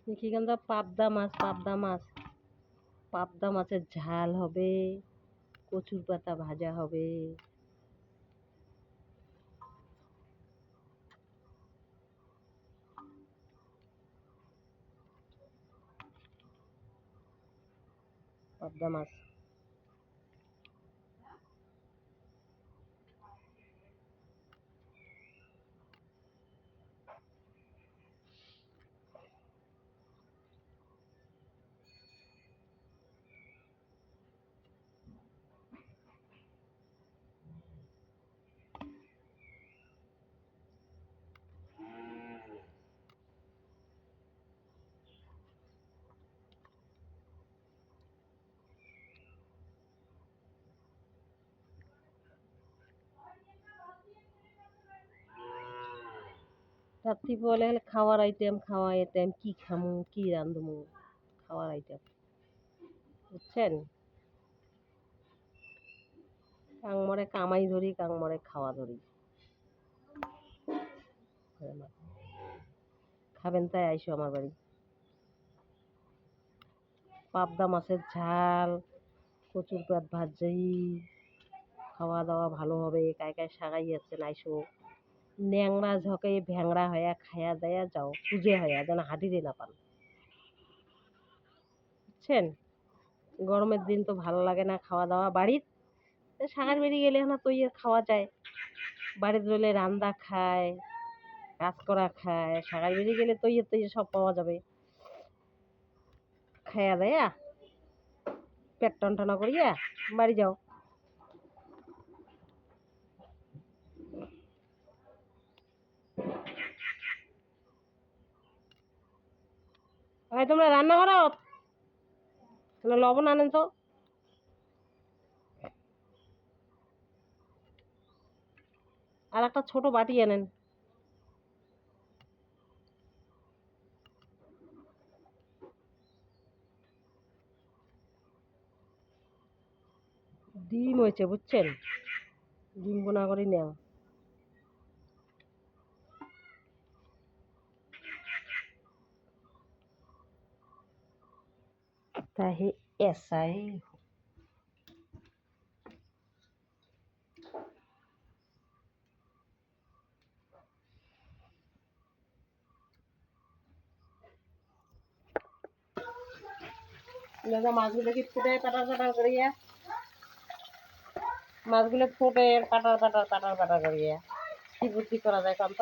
নিশিকান্দা পাবদা মাছের ঝাল হবে, কচুর পাতা ভাজা হবে। পাবদা মাছ রাত্রি বলে হলে খাওয়ার আইটেম কি খামু কি রান্ধমু, খাওয়ার আইটেম বুঝছেন। কাংমরে কামাই ধরি, কাংমরে খাওয়া ধরি। খাবেন তাই আইসো আমার বাড়ি। পাবদা মাছের ঝাল, কচুর পাত ভাজি, খাওয়া দাওয়া ভালো হবে। কায় কায় সাগাই যাচ্ছেন আইসো। ন্যাংরা ঝকে ভ্যাংরা হয়া খায়া দায়া যাও, পুজে হয়া যেন হাঁটিতে না পান, বুঝছেন। গরমের দিন তো ভালো লাগে না খাওয়া দাওয়া। বাড়ির সাগার বেরিয়ে গেলে না তো খাওয়া যায়, বাড়িতে রইলে রান্দা খায়, কাজ করা খায়। সাগার বেরিয়ে গেলে তো সব পাওয়া যাবে। খায়া দেয়া পেট টনটনা করিয়া বাড়ি যাও। তোমরা রান্না করো, লবণ আনেন তো। আর একটা ছোট বাটি আনেন। ডিম হয়েছে বুঝছেন, ডিম বোনা করে নেও। তাহে এসাই মাছগুলো কি ফুটে কাটার কাটার করিয়া, মাছগুলো ফুটে কাটার কাটার করিয়া কি বুদ্ধি করা যায় কান্ত।